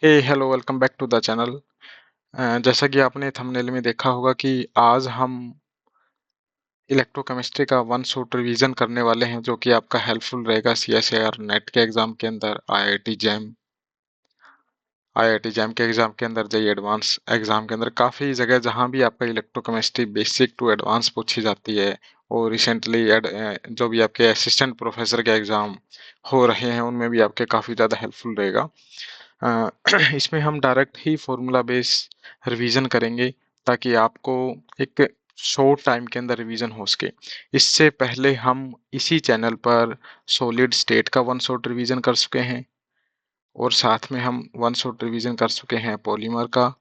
Hey hello welcome back to the channel. जैसा कि आपने थंबनेल में देखा होगा कि आज हम इलेक्ट्रोकेमिस्ट्री का वन शॉट रिवीजन करने वाले हैं जो कि आपका हेल्पफुल रहेगा सीएसईआर नेट के एग्जाम के अंदर, आईआईटी जैम के एग्जाम के अंदर, जेईई एडवांस एग्जाम के अंदर, काफ़ी जगह जहां भी आपका इलेक्ट्रोकेमिस्ट्री बेसिक टू एडवांस पूछी जाती है। और रिसेंटली जो भी आपके असिस्टेंट प्रोफेसर के एग्जाम हो रहे हैं उनमें भी आपके काफ़ी ज़्यादा हेल्पफुल रहेगा। अ, इसमें हम डायरेक्ट ही फॉर्मूला बेस रिवीजन करेंगे ताकि आपको एक शॉर्ट टाइम के अंदर रिवीजन हो सके। इससे पहले हम इसी चैनल पर सॉलिड स्टेट का वन शॉट रिवीजन कर चुके हैं और साथ में हम वन शॉट रिवीजन कर चुके हैं पॉलीमर का,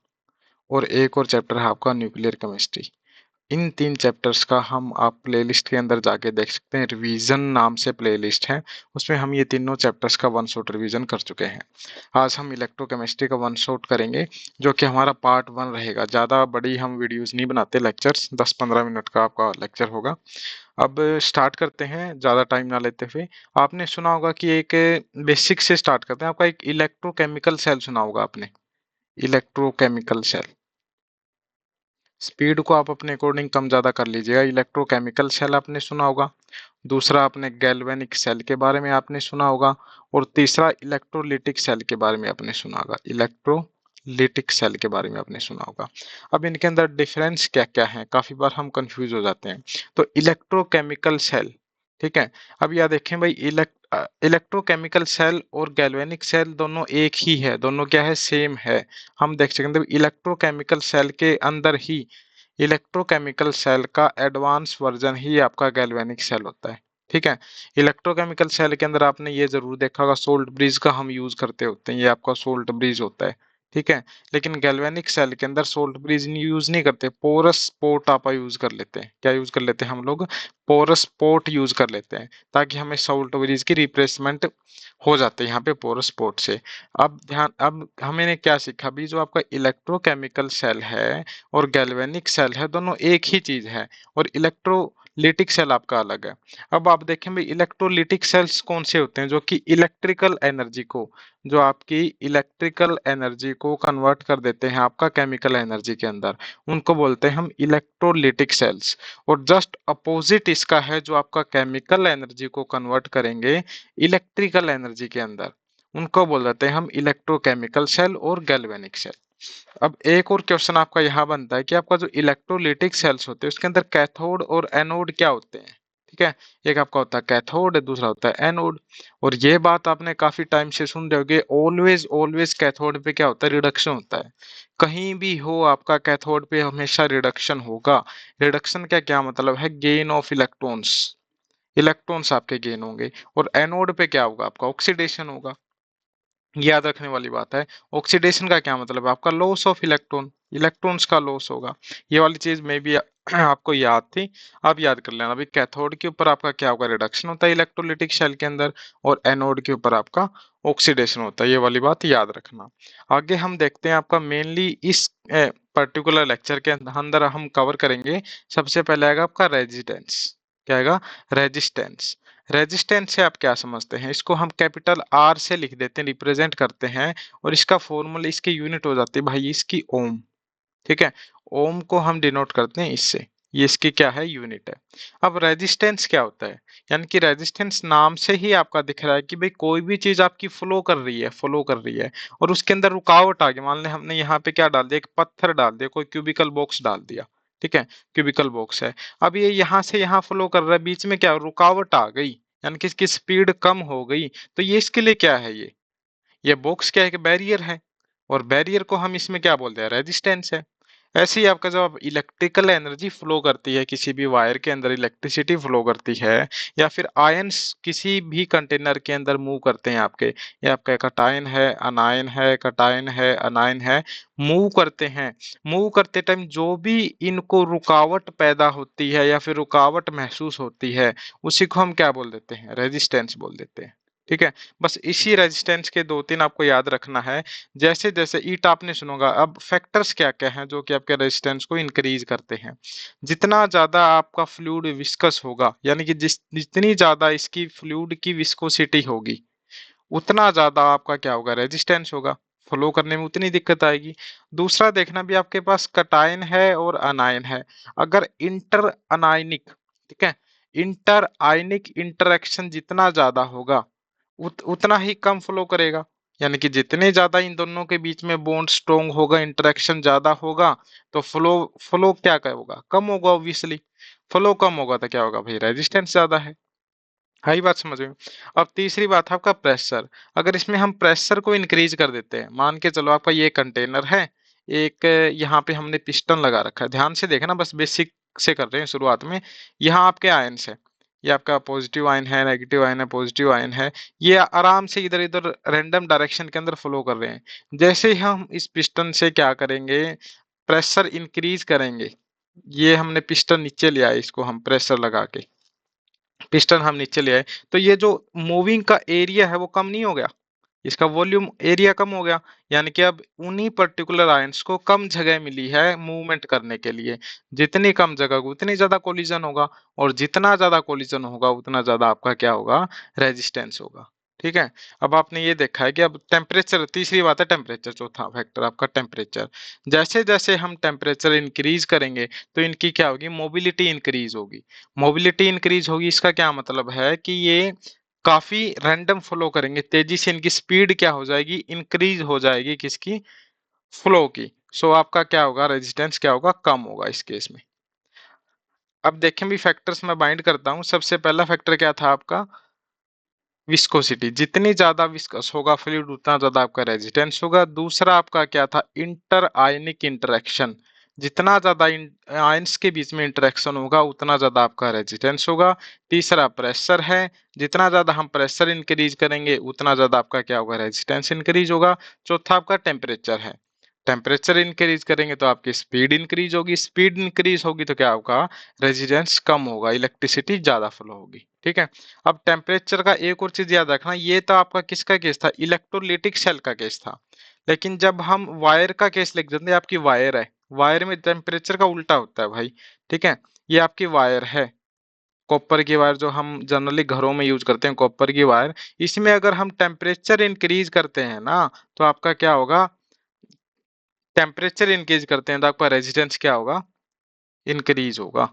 और एक और चैप्टर है आपका न्यूक्लियर केमिस्ट्री। इन 3 चैप्टर्स का हम आप प्लेलिस्ट के अंदर जाके देख सकते हैं, रिवीजन नाम से प्लेलिस्ट है, उसमें हम ये तीनों चैप्टर्स का वन शॉट रिवीजन कर चुके हैं। आज हम इलेक्ट्रोकेमिस्ट्री का वन शॉट करेंगे जो कि हमारा पार्ट 1 रहेगा। ज़्यादा बड़ी हम वीडियोस नहीं बनाते, लेक्चर्स 10-15 मिनट का आपका लेक्चर होगा। अब स्टार्ट करते हैं ज़्यादा टाइम ना लेते हुए। आपने सुना होगा कि एक बेसिक से स्टार्ट करते हैं, आपका एक इलेक्ट्रोकेमिकल सेल सुना होगा आपने, इलेक्ट्रोकेमिकल सेल। स्पीड को आप अपने अकॉर्डिंग कम ज़्यादा कर लीजिएगा। इलेक्ट्रोकेमिकल सेल आपने सुना होगा, दूसरा आपने गैल्वेनिक सेल के बारे में आपने सुना होगा, और तीसरा इलेक्ट्रोलिटिक सेल के बारे में आपने सुना होगा, इलेक्ट्रोलिटिक सेल के बारे में आपने सुना होगा। अब इनके अंदर डिफरेंस क्या क्या है, काफ़ी बार हम कंफ्यूज हो जाते हैं। तो इलेक्ट्रोकेमिकल सेल, ठीक है। अब यह देखें भाई, इलेक्ट्रोकेमिकल सेल और गैल्वेनिक सेल दोनों एक ही है, दोनों क्या है, सेम है। हम देख सकते हैं इलेक्ट्रोकेमिकल सेल के अंदर ही इलेक्ट्रोकेमिकल सेल का एडवांस वर्जन ही आपका गैल्वेनिक सेल होता है, ठीक है। इलेक्ट्रोकेमिकल सेल के अंदर आपने ये जरूर देखा होगा, सोल्ट ब्रिज का हम यूज करते होते हैं, ये आपका सोल्ट ब्रिज होता है, ठीक है। लेकिन गैल्वेनिक सेल के अंदर सोल्ट ब्रिज यूज नहीं करते, पोरस पोर्ट आप यूज कर लेते हैं। क्या यूज कर लेते हैं हम लोग? पोरस पोर्ट यूज कर लेते हैं, ताकि हमें सोल्ट ब्रिज की रिप्लेसमेंट हो जाते हैं यहाँ पे पोरस पोर्ट से। अब हमने क्या सीखा भी, जो आपका इलेक्ट्रोकेमिकल सेल है और गैल्वेनिक सेल है, दोनों एक ही चीज है, और इलेक्ट्रोलिटिक सेल आपका अलग है। अब आप देखें भाई, इलेक्ट्रोलिटिक सेल्स कौन से होते हैं, जो कि इलेक्ट्रिकल एनर्जी को, जो आपकी इलेक्ट्रिकल एनर्जी को कन्वर्ट कर देते हैं आपका केमिकल एनर्जी के अंदर, उनको बोलते हैं हम इलेक्ट्रोलिटिक सेल्स। और जस्ट अपोजिट इसका है, जो आपका केमिकल एनर्जी को कन्वर्ट करेंगे इलेक्ट्रिकल एनर्जी के अंदर, उनको बोल देते हैं हम इलेक्ट्रोकेमिकल सेल और गैल्वेनिक सेल। अब एक और क्वेश्चन आपका यहाँ बनता है कि आपका जो इलेक्ट्रोलिटिक सेल्स होते हैं उसके अंदर कैथोड और एनोड क्या होते हैं, ठीक है। एक आपका होता है कैथोड, दूसरा होता है एनोड। और ये बात आपने काफी टाइम से सुन रहे होगे, ऑलवेज ऑलवेज कैथोड पे क्या होता है, रिडक्शन होता है। कहीं भी हो आपका कैथोड पे हमेशा रिडक्शन होगा। रिडक्शन का क्या मतलब है? गेन ऑफ इलेक्ट्रॉन्स, इलेक्ट्रॉन्स आपके गेन होंगे। और एनोड पे क्या होगा? आपका ऑक्सीडेशन होगा। याद रखने वाली बात है। ऑक्सीडेशन का क्या मतलब है? आपका लॉस ऑफ इलेक्ट्रॉन, इलेक्ट्रॉन्स का लॉस होगा। ये वाली चीज में भी आपको याद थी, आप याद कर लेना। अभी कैथोड के ऊपर आपका क्या होगा, रिडक्शन होता है इलेक्ट्रोलिटिक सेल के अंदर, और एनोड के ऊपर आपका ऑक्सीडेशन होता है। ये वाली बात याद रखना। आगे हम देखते हैं आपका मेनली इस पर्टिकुलर लेक्चर के अंदर हम कवर करेंगे। सबसे पहले आएगा आपका रेजिस्टेंस। क्या आएगा? रेजिस्टेंस। रेजिस्टेंस से आप क्या समझते हैं? इसको हम कैपिटल आर से लिख देते हैं, रिप्रेजेंट करते हैं, और इसका फॉर्मूला, इसकी यूनिट हो जाती है भाई इसकी ओम, ठीक है। ओम को हम डिनोट करते हैं इससे, ये इसकी क्या है, यूनिट है। अब रेजिस्टेंस क्या होता है? यानी कि रेजिस्टेंस नाम से ही आपका दिख रहा है कि भाई कोई भी चीज आपकी फ्लो कर रही है, फ्लो कर रही है, और उसके अंदर रुकावट आ गई। मान लें हमने यहाँ पे क्या डाल दिया, एक पत्थर डाल दिया, कोई क्यूबिकल बॉक्स डाल दिया, ठीक है। क्यूबिकल बॉक्स है, अब ये यहाँ से यहाँ फ्लो कर रहा है, बीच में क्या रुकावट आ गई, यानी कि इसकी स्पीड कम हो गई, तो ये इसके लिए क्या है, ये बॉक्स क्या है कि बैरियर है, और बैरियर को हम इसमें क्या बोलते हैं, रेजिस्टेंस है। ऐसे ही आपका जब इलेक्ट्रिकल एनर्जी फ्लो करती है, किसी भी वायर के अंदर इलेक्ट्रिसिटी फ्लो करती है, या फिर आयंस किसी भी कंटेनर के अंदर मूव करते हैं आपके, ये आपका कटायन है, अनायन है, कटायन है, अनायन है, मूव करते हैं। मूव करते टाइम जो भी इनको रुकावट पैदा होती है या फिर रुकावट महसूस होती है, उसी को हम क्या बोल देते हैं, रेजिस्टेंस बोल देते हैं, ठीक है। बस इसी रेजिस्टेंस के 2-3 आपको याद रखना है। जैसे जैसे ईट आपने सुनोगा, अब फैक्टर्स क्या क्या हैं जो कि आपके रेजिस्टेंस को इंक्रीज करते हैं। जितना ज्यादा आपका फ्लूइड विस्कस होगा, यानी कि जितनी ज्यादा इसकी फ्लूइड की विस्कोसिटी होगी, उतना ज्यादा आपका क्या होगा, रेजिस्टेंस होगा। फ्लो करने में उतनी दिक्कत आएगी। दूसरा देखना भी आपके पास कटायन है और अनायन है। अगर इंटर अनायनिक, ठीक है, इंटर आयनिक इंटरेक्शन जितना ज्यादा होगा उतना ही कम फ्लो करेगा। यानी कि जितने ज्यादा इन दोनों के बीच में बॉन्ड स्ट्रोंग होगा, इंटरेक्शन ज्यादा होगा, तो फ्लो फ्लो क्या होगा, कम होगा ऑब्वियसली। फ्लो कम होगा तो क्या होगा भाई, रेजिस्टेंस ज्यादा है। यही बात समझ में। अब तीसरी बात है आपका प्रेशर। अगर इसमें हम प्रेशर को इंक्रीज कर देते हैं, मान के चलो आपका ये कंटेनर है, एक यहाँ पे हमने पिस्टन लगा रखा है, ध्यान से देखना, बस बेसिक से कर रहे हैं शुरुआत में। यहाँ आपके आयन्स है, ये आपका पॉजिटिव आयन है, नेगेटिव आयन है, पॉजिटिव आयन है, ये आराम से इधर इधर रैंडम डायरेक्शन के अंदर फ्लो कर रहे हैं। जैसे ही हम इस पिस्टन से क्या करेंगे, प्रेशर इंक्रीज करेंगे, ये हमने पिस्टन नीचे लिया है, इसको हम प्रेशर लगा के पिस्टन हम नीचे ले आए, तो ये जो मूविंग का एरिया है वो कम नहीं हो गया, इसका वॉल्यूम एरिया कम हो गया। यानी कि अब उन्हीं पर्टिकुलर आयंस को कम जगह मिली है मूवमेंट करने के लिए। जितनी कम जगह को उतनी ज्यादा कोलिजन होगा, और जितना ज्यादा कोलिजन होगा उतना ज्यादा आपका क्या होगा, रेजिस्टेंस होगा। ठीक है। अब आपने ये देखा है कि अब टेम्परेचर, तीसरी बात है टेम्परेचर, चौथा फैक्टर आपका टेम्परेचर। जैसे जैसे हम टेम्परेचर इंक्रीज करेंगे तो इनकी क्या होगी, मोबिलिटी इंक्रीज होगी। मोबिलिटी इंक्रीज होगी, इसका क्या मतलब है कि ये काफी रैंडम फ्लो करेंगे, तेजी से इनकी स्पीड क्या हो जाएगी, इंक्रीज हो जाएगी, किसकी, फ्लो की। सो आपका क्या होगा, रेजिस्टेंस क्या होगा, कम होगा इस केस में। अब देखें भी फैक्टर्स में बाइंड करता हूं। सबसे पहला फैक्टर क्या था आपका, विस्कोसिटी, जितनी ज्यादा विस्कस होगा फ्लूइड उतना ज्यादा आपका रेजिस्टेंस होगा। दूसरा आपका क्या था, इंटर आयनिक इंटरेक्शन, जितना ज्यादा आयंस के बीच में इंटरेक्शन होगा उतना ज्यादा आपका रेजिस्टेंस होगा। तीसरा प्रेशर है, जितना ज्यादा हम प्रेशर इंक्रीज करेंगे उतना ज्यादा आपका क्या होगा, रेजिस्टेंस इंक्रीज होगा। चौथा आपका टेम्परेचर है, टेम्परेचर इंक्रीज करेंगे तो आपकी स्पीड इंक्रीज होगी, स्पीड इंक्रीज होगी तो क्या होगा, रेजिस्टेंस कम होगा, इलेक्ट्रिसिटी ज्यादा फ्लो होगी। ठीक है। अब टेम्परेचर का एक और चीज याद रखना, ये तो आपका किसका केस था, इलेक्ट्रोलिटिक सेल का केस था। लेकिन जब हम वायर का केस लिख देते हैं, आपकी वायर है, वायर में टेम्परेचर का उल्टा होता है भाई। ठीक है। ये आपकी वायर है, कॉपर की वायर जो हम जनरली घरों में यूज करते हैं, कॉपर की वायर, इसमें अगर हम टेम्परेचर इंक्रीज करते हैं ना, तो आपका क्या होगा, टेम्परेचर इंक्रीज करते हैं तो आपका रेजिस्टेंस क्या होगा, इंक्रीज होगा।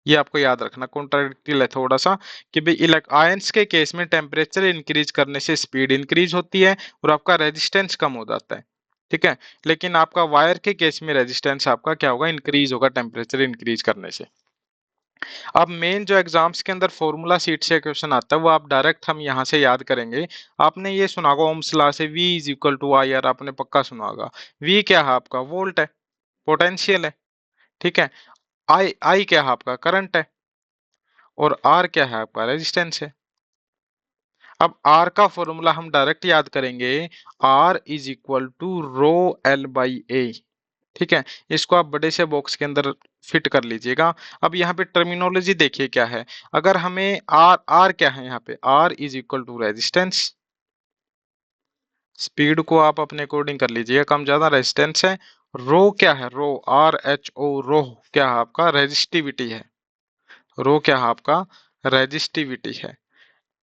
ये आपको याद रखना, कॉन्ट्राडिक्टरी है थोड़ा सा, कि भाई आयंस के केस में टेम्परेचर इंक्रीज करने से स्पीड इंक्रीज होती है और आपका रेजिस्टेंस कम हो जाता है। ठीक है। लेकिन आपका वायर के केस में रेजिस्टेंस आपका क्या होगा, इंक्रीज होगा टेम्परेचर इंक्रीज करने से। अब मेन जो एग्जाम्स के अंदर फॉर्मूला सीट से क्वेश्चन आता है वो आप डायरेक्ट हम यहाँ से याद करेंगे। आपने ये सुना होगा ओम्स लॉ से V is equal to I R, आपने पक्का सुना होगा। V क्या है आपका, वोल्ट है, पोटेंशियल है। ठीक है। आई क्या है आपका, करंट है, और आर क्या है आपका, रेजिस्टेंस है। अब आर का फॉर्मूला हम डायरेक्ट याद करेंगे, R is equal to rho L by A. ठीक है। इसको आप बड़े से बॉक्स के अंदर फिट कर लीजिएगा। अब यहाँ पे टर्मिनोलॉजी देखिए क्या है, अगर हमें आर आर क्या है, यहाँ पे R is equal to resistance, speed को आप अपने अकॉर्डिंग कर लीजिएगा, कम ज्यादा रेजिस्टेंस है। रो क्या है, रो आर एच ओ, रो क्या है आपका, रेजिस्टिविटी है। रो क्या है आपका, रेजिस्टिविटी है।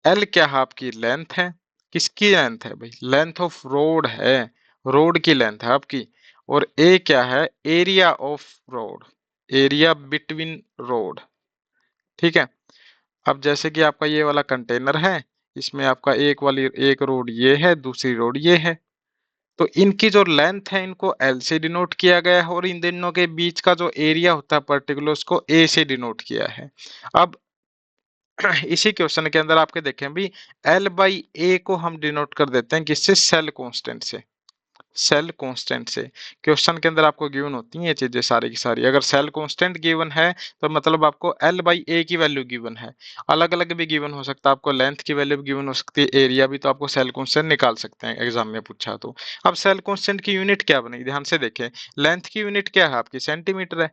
एल क्या है आपकी, लेंथ है। किसकी लेंथ है भाई, लेंथ ऑफ रोड है, रोड की लेंथ है आपकी। और ए क्या है, area of road, area between road. ठीक है। अब जैसे कि आपका ये वाला कंटेनर है, इसमें आपका एक रोड ये है, दूसरी रोड ये है, तो इनकी जो लेंथ है इनको एल से डिनोट किया गया है, और इन दोनों के बीच का जो एरिया होता है पर्टिकुलर उसको ए से डिनोट किया है। अब इसी क्वेश्चन के अंदर आपके देखें भी, एल बाई ए को हम डिनोट कर देते हैं किससे, सेल कांस्टेंट से, सेल कांस्टेंट से। क्वेश्चन के अंदर आपको गिवन होती हैं ये चीजें सारी की सारी, अगर सेल कांस्टेंट गिवन है तो मतलब आपको एल बाई ए की वैल्यू गिवन है। अलग अलग भी गिवन हो सकता है, आपको लेंथ की वैल्यू भी गिवन हो सकती है, एरिया भी, तो आपको सेल कांस्टेंट निकाल सकते हैं एग्जाम में पूछा तो। अब सेल कांस्टेंट की यूनिट क्या बनेगी, ध्यान से देखें, लेंथ की यूनिट क्या है आपकी, सेंटीमीटर है,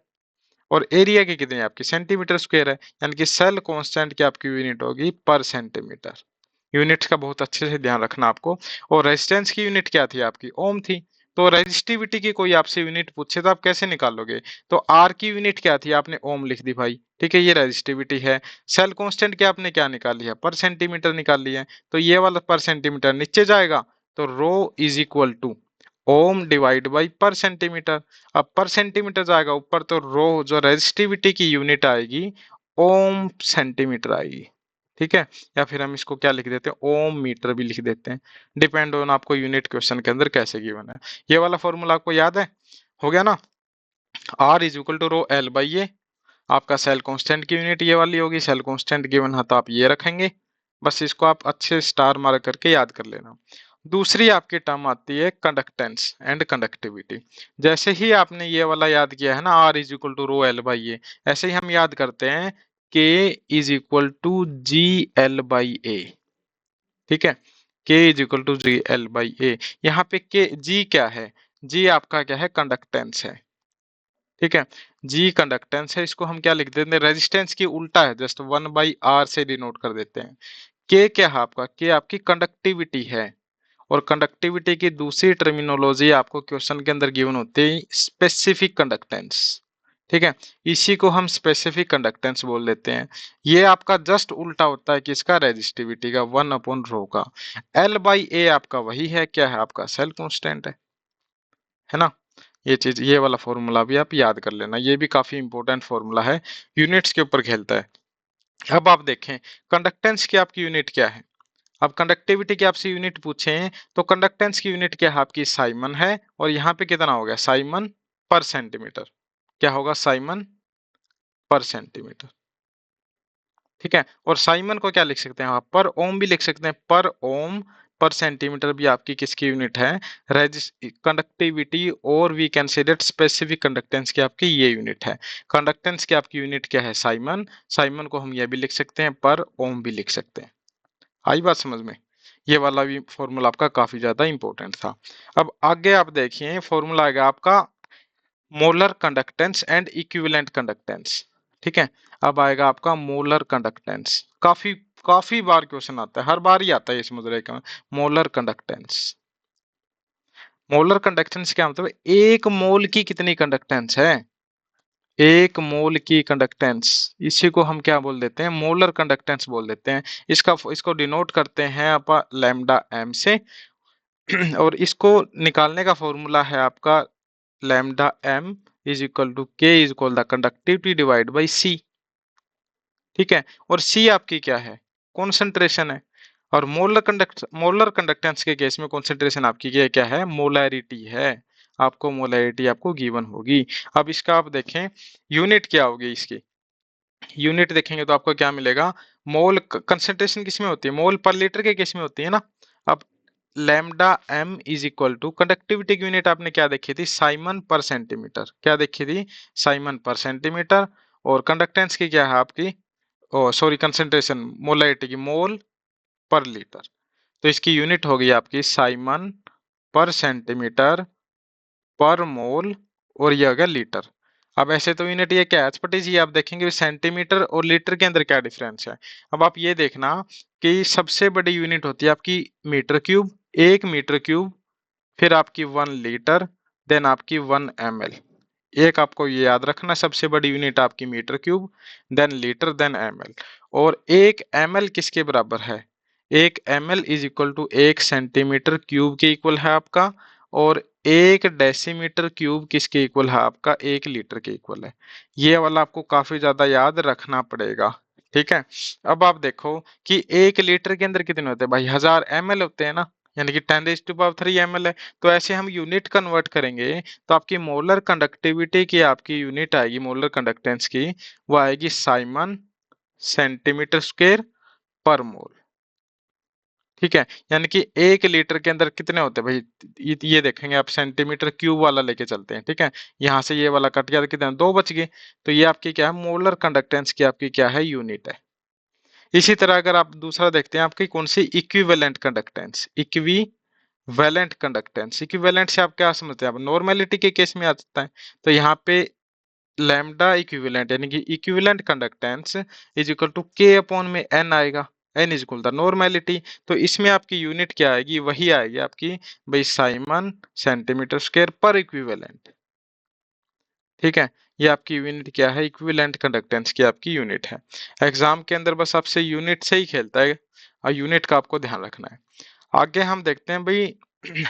और एरिया की कितनी है आपकी, सेंटीमीटर स्क्वायर है। यानी कि सेल कांस्टेंट की आपकी यूनिट होगी पर सेंटीमीटर। यूनिट्स का बहुत अच्छे से ध्यान रखना आपको। और रेजिस्टेंस की यूनिट क्या थी आपकी, ओम थी। तो रेजिस्टिविटी की कोई आपसे यूनिट पूछे तो आप कैसे निकालोगे, तो आर की यूनिट क्या थी, आपने ओम लिख दी भाई। ठीक है, ये रेजिस्टिविटी है। सेल कांस्टेंट की आपने क्या निकाल लिया, पर सेंटीमीटर निकाल लिया है, तो ये वाला पर सेंटीमीटर नीचे जाएगा, तो rho is equal to ohm divide by per centimetre. अब पर सेंटीमीटर जाएगा ऊपर तो रो जो रेजिस्टिविटी की यूनिट आएगी ओम सेंटीमीटर आएगी। ठीक है, या फिर हम इसको क्या लिख देते हैं, ओम मीटर भी लिख देते हैं, डिपेंड ऑन आपको यूनिट क्वेश्चन के अंदर कैसे गिवन है। ये वाला फॉर्मूला आपको याद है, हो गया ना। R is equal to rho L by A, आपका सेल कांस्टेंट की यूनिट ये वाली होगी, सेल कांस्टेंट गिवन है तो आप ये रखेंगे, बस इसको आप अच्छे स्टार मार्क करके याद कर लेना। दूसरी आपकी टर्म आती है कंडक्टेंस एंड कंडक्टिविटी। जैसे ही आपने ये वाला याद किया है ना, R is equal to rho L by A, ऐसे ही हम याद करते हैं K is equal to G L by A. ठीक है, K is equal to G L by A. यहाँ पे के जी क्या है, जी आपका क्या है, कंडक्टेंस है। ठीक है, जी कंडक्टेंस है, इसको हम क्या लिख देते हैं, रेजिस्टेंस की उल्टा है, जस्ट 1/r से डिनोट कर देते हैं। के क्या है आपका, के आपकी कंडक्टिविटी है, और कंडक्टिविटी की दूसरी टर्मिनोलॉजी आपको क्वेश्चन के अंदर गिवन होती है स्पेसिफिक कंडक्टेंस। ठीक है, इसी को हम स्पेसिफिक कंडक्टेंस बोल देते हैं। ये आपका जस्ट उल्टा होता है किसका, रेजिस्टिविटी का, 1/रो का। एल बाई ए आपका वही है, क्या है आपका, सेल कांस्टेंट है ना। ये चीज, ये वाला फॉर्मूला भी आप याद कर लेना, ये भी काफी इंपॉर्टेंट फॉर्मूला है, यूनिट्स के ऊपर खेलता है। अब आप देखें कंडक्टेंस की आपकी यूनिट क्या है। अब कंडक्टिविटी की आपसे यूनिट पूछे तो कंडक्टेंस की यूनिट क्या है आपकी, साइमन है, और यहाँ पे कितना हो गया, साइमन पर सेंटीमीटर। क्या होगा, साइमन पर सेंटीमीटर। ठीक है, और साइमन को क्या लिख सकते हैं आप, पर ओम भी लिख सकते हैं, पर ओम पर सेंटीमीटर भी आपकी किसकी यूनिट है, कंडक्टिविटी, और we can say that specific conductance की आपकी ये यूनिट है। कंडक्टेंस की आपकी यूनिट क्या है, साइमन, साइमन को हम ये भी लिख सकते हैं, पर ओम भी लिख सकते हैं। आई बात समझ में, ये वाला भी फॉर्मूला आपका काफी ज्यादा इंपॉर्टेंट था। अब आगे आप देखिए फॉर्मूला आएगा आपका molar conductance and equivalent conductance. ठीक है, अब आएगा आपका मोलर कंडक्टेंस, काफी काफी बार क्वेश्चन आता है, हर बार ही आता है इस मुद्रे का। मोलर कंडक्टेंस, मोलर कंडक्टेंस क्या मतलब है, एक मोल की कितनी कंडक्टेंस है, एक मोल की कंडक्टेंस, इसी को हम क्या बोल देते हैं, मोलर कंडक्टेंस बोल देते हैं। इसको डिनोट करते हैं आप लैम्डा एम से और इसको निकालने का फॉर्मूला है आपका lambda M is equal to K is equal the conductivity divide by C. ठीक है, और सी आपकी क्या है, कॉन्सेंट्रेशन है, और मोलर कंडक्टेंस के केस में कॉन्सेंट्रेशन आपकी क्या है, मोलैरिटी है। आपको मोलैरिटी आपको गिवन होगी। अब इसका आप देखें यूनिट क्या होगी इसकी, यूनिट देखेंगे तो आपको क्या मिलेगा, मोल कंसेंट्रेशन किस में होती है, मोल पर लीटर के केस में होती है ना। अब lambda M is equal to conductivity की यूनिट आपने क्या देखी थी, साइमन पर सेंटीमीटर, क्या देखी थी, साइमन पर सेंटीमीटर, और कंडक्टेंस की क्या है आपकी, ओ सॉरी कंसेंट्रेशन, मोलैरिटी की, मोल पर लीटर, तो इसकी यूनिट होगी आपकी साइमन पर सेंटीमीटर पर मोल, और ये हो गया लीटर। अब ऐसे तो यूनिट ये क्या है, एज पट ये आप देखेंगे सेंटीमीटर और लीटर के अंदर क्या डिफरेंस है। अब आप ये देखना कि सबसे बड़ी यूनिट होती है आपकी मीटर क्यूब, 1 मीटर क्यूब, फिर आपकी 1 लीटर, देन आपकी 1 ml। एक आपको ये याद रखना, सबसे बड़ी यूनिट आपकी metre cube, then litre, then ml। और 1 ml किसके बराबर है, 1 ml is equal to 1 centimetre cube के इक्वल है आपका, और 1 डेसीमीटर क्यूब किसके इक्वल है आपका, 1 लीटर के इक्वल है। ये वाला आपको काफी ज्यादा याद रखना पड़ेगा। ठीक है, अब आप देखो कि 1 लीटर के अंदर कितने होते हैं भाई, 1000 ml होते हैं ना, यानी कि 10⁻³ ml है। तो ऐसे हम यूनिट कन्वर्ट करेंगे तो आपकी मोलर कंडक्टिविटी की आपकी यूनिट आएगी, मोलर कंडक्टेंस की, वो आएगी साइमन सेंटीमीटर स्क्वायर पर मोल। ठीक है, यानी कि 1 लीटर के अंदर कितने होते हैं भाई, ये देखेंगे आप, सेंटीमीटर क्यूब वाला लेके चलते हैं। ठीक है, यहाँ से ये वाला कट गया तो कितने, 2 बच गए। तो ये आपकी क्या है, मोलर कंडक्टेंस की आपकी क्या है, यूनिट है। इसी तरह अगर आप दूसरा देखते हैं आपकी कौन सी, equivalent conductance, valent conductance, equivalent से आप क्या समझते हैं, आप नॉर्मेलिटी के केस में आ सकता है। तो यहाँ पे लैम्डा इक्विवेलेंट यानी कि equivalent conductance is equal to K upon में एन आएगा, N is equal to normality. तो इसमें आपकी यूनिट क्या आएगी, वही आएगी आपकी भाई साइमन सेंटीमीटर स्क्वायर पर इक्विवेलेंट। ठीक है, ये आपकी यूनिट क्या है, इक्विवेलेंट कंडक्टेंस की आपकी यूनिट है। एग्जाम के अंदर बस आपसे यूनिट से ही खेलता है, और यूनिट का आपको ध्यान रखना है। आगे हम देखते हैं भाई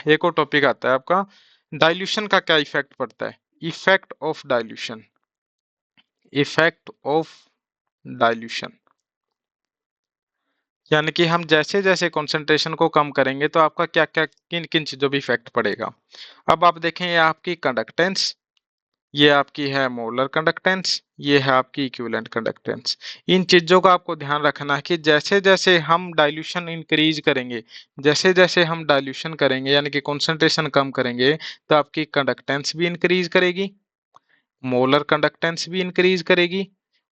एक और टॉपिक आता है आपका, डाइल्यूशन का क्या इफेक्ट पड़ता है, effect of dilution, effect of dilution, यानी कि हम जैसे जैसे कंसंट्रेशन को कम करेंगे तो आपका क्या क्या किन किन चीजों पे इफेक्ट पड़ेगा। अब आप देखें, ये आपकी कंडक्टेंस, ये आपकी है मोलर कंडक्टेंस, ये है आपकी इक्विवेलेंट कंडक्टेंस। इन चीजों का आपको ध्यान रखना है कि जैसे जैसे हम डाइल्यूशन इंक्रीज करेंगे, जैसे जैसे हम डाइल्यूशन करेंगे यानी कि कंसंट्रेशन कम करेंगे, तो आपकी कंडक्टेंस भी इंक्रीज करेगी, मोलर कंडक्टेंस भी इंक्रीज करेगी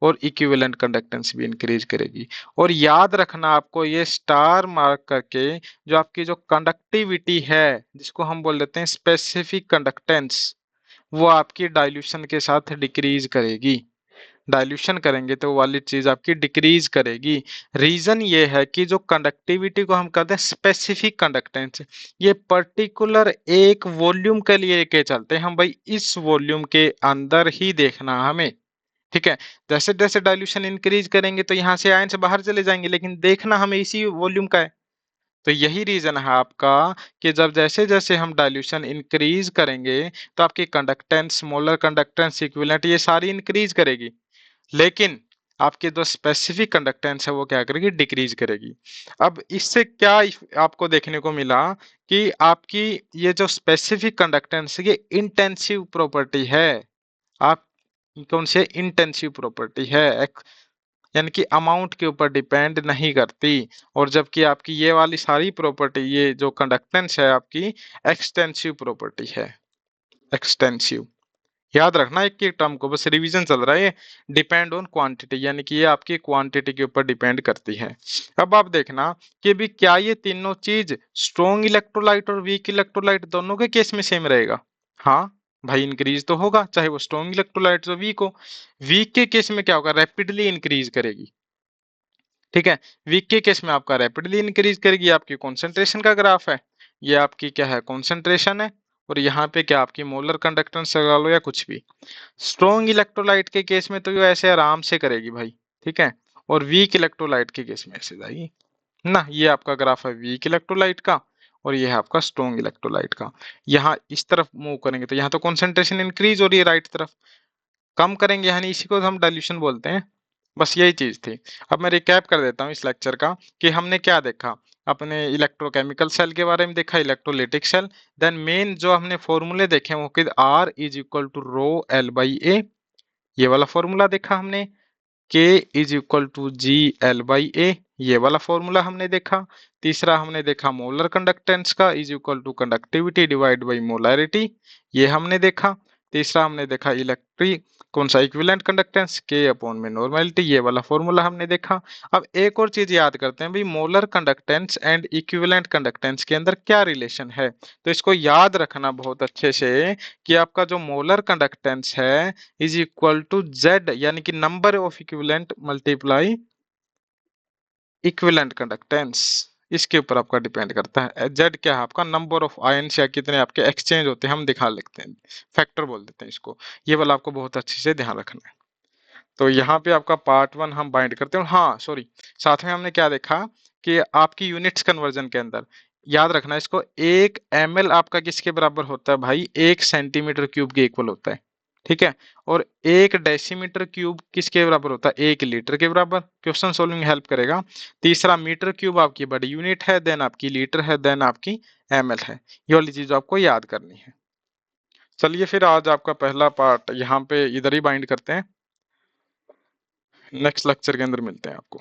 और इक्विवेलेंट कंडक्टेंस भी इंक्रीज करेगी। और याद रखना आपको ये स्टार मार्क करके, जो आपकी जो कंडक्टिविटी है जिसको हम बोल देते हैं स्पेसिफिक कंडक्टेंस, वो आपकी डाइल्यूशन के साथ डिक्रीज करेगी। डाइल्यूशन करेंगे तो वो वाली चीज आपकी डिक्रीज करेगी। रीजन ये है कि जो कंडक्टिविटी को हम कहते हैं स्पेसिफिक कंडक्टेंस, ये पर्टिकुलर एक वॉल्यूम के लिए लेके चलते हैं हम भाई, इस वॉल्यूम के अंदर ही देखना हमें, ठीक है। जैसे जैसे डाइल्यूशन इंक्रीज करेंगे तो यहाँ से आयन से बाहर चले जाएंगे, लेकिन देखना हमें इसी वॉल्यूम का है। तो यही रीजन है आपका कि जब जैसे जैसे हम डाइल्यूशन इंक्रीज करेंगे तो आपकी कंडक्टेंस, मोलर कंडक्टेंस, इक्विवेलेंट, ये सारी इंक्रीज करेगी, लेकिन आपकी जो स्पेसिफिक कंडक्टेंस है वो क्या करेगी, डिक्रीज करेगी। अब इससे क्या आपको देखने को मिला कि आपकी ये जो स्पेसिफिक कंडक्टेंस है ये इंटेंसिव प्रॉपर्टी है। आप कौन से इंटेंसिव प्रॉपर्टी है, यानी कि अमाउंट के ऊपर डिपेंड नहीं करती। और जबकि आपकी ये वाली सारी प्रॉपर्टी, ये जो कंडक्टेंस है आपकी एक्सटेंसिव प्रॉपर्टी है, एक्सटेंसिव। याद रखना एक एक टर्म को, बस रिवीजन चल रहा है। डिपेंड ऑन क्वांटिटी, यानी कि ये आपकी क्वांटिटी के ऊपर डिपेंड करती है। अब आप देखना कि भी क्या ये तीनों चीज स्ट्रॉन्ग इलेक्ट्रोलाइट और वीक इलेक्ट्रोलाइट दोनों के केस में सेम रहेगा। हाँ भाई, इंक्रीज तो होगा चाहे वो स्ट्रॉन्ग इलेक्ट्रोलाइट हो वीक हो। वीक के केस में क्या होगा, रैपिडली इंक्रीज करेगी, ठीक है। वीक के केस में आपका रैपिडली इंक्रीज करेगी। आपकी कॉन्सेंट्रेशन का ग्राफ है, ये आपकी क्या है, कॉन्सेंट्रेशन है, और यहाँ पे क्या आपकी मोलर कंडक्टेंस लगा लो या कुछ भी। स्ट्रॉन्ग इलेक्ट्रोलाइट के केस में तो ये ऐसे आराम से करेगी भाई, ठीक है। और वीक इलेक्ट्रोलाइट के केस में ऐसे जाएगी ना। ये आपका ग्राफ है वीक इलेक्ट्रोलाइट का, और ये है आपका स्ट्रॉन्ग इलेक्ट्रोलाइट का। यहाँ इस तरफ मूव करेंगे तो यहाँ तो कॉन्सेंट्रेशन इंक्रीज हो रही है, राइट तरफ कम करेंगे, यानी इसी को हम डाइल्यूशन बोलते हैं। बस यही चीज थी। अब मैं रिकैप कर देता हूँ इस लेक्चर का कि हमने क्या देखा। अपने इलेक्ट्रोकेमिकल सेल के बारे में देखा, इलेक्ट्रोलिटिक सेल। देन मेन जो हमने फॉर्मूले देखे वो कि R is equal to rho L by A, ये वाला फॉर्मूला देखा हमने। K is equal to G L by A, ये वाला फॉर्मूला हमने देखा। तीसरा हमने देखा मोलर कंडक्टेंस का is equal to conductivity divide by molarity, ये हमने देखा। तीसरा हमने देखा इलेक्ट्रिक कौन सा, इक्विवेलेंट कंडक्टेंस K अपॉन में नॉर्मेलिटी, ये वाला फॉर्मूला हमने देखा। अब एक और चीज याद करते हैं भाई, molar conductance and equivalent conductance के अंदर क्या रिलेशन है। तो इसको याद रखना बहुत अच्छे से कि आपका जो मोलर कंडक्टेंस है इज इक्वल टू जेड, यानी कि number of equivalent multiply equivalent conductance, इसके ऊपर आपका डिपेंड करता है। जेड क्या है आपका, नंबर ऑफ आयंस या कितने आपके एक्सचेंज होते हैं, हम दिखा लिखते हैं, फैक्टर बोल देते हैं इसको। ये वाला आपको बहुत अच्छे से ध्यान रखना है। तो यहाँ पे आपका पार्ट 1 हम बाइंड करते हैं। हाँ सॉरी, साथ में हमने क्या देखा कि आपकी यूनिट्स कन्वर्जन के अंदर याद रखना इसको, 1 ml आपका किसके बराबर होता है भाई, 1 सेंटीमीटर क्यूब के इक्वल होता है, ठीक है। और 1 डेसीमीटर क्यूब किसके बराबर होता है, 1 लीटर के बराबर। क्वेश्चन सोल्विंग हेल्प करेगा। तीसरा मीटर क्यूब आपकी बड़ी यूनिट है, देन आपकी लीटर है, देन आपकी ml है। ये वाली चीज आपको याद करनी है। चलिए फिर आज आपका पहला पार्ट यहाँ पे इधर ही बाइंड करते हैं, नेक्स्ट लेक्चर के अंदर मिलते हैं आपको।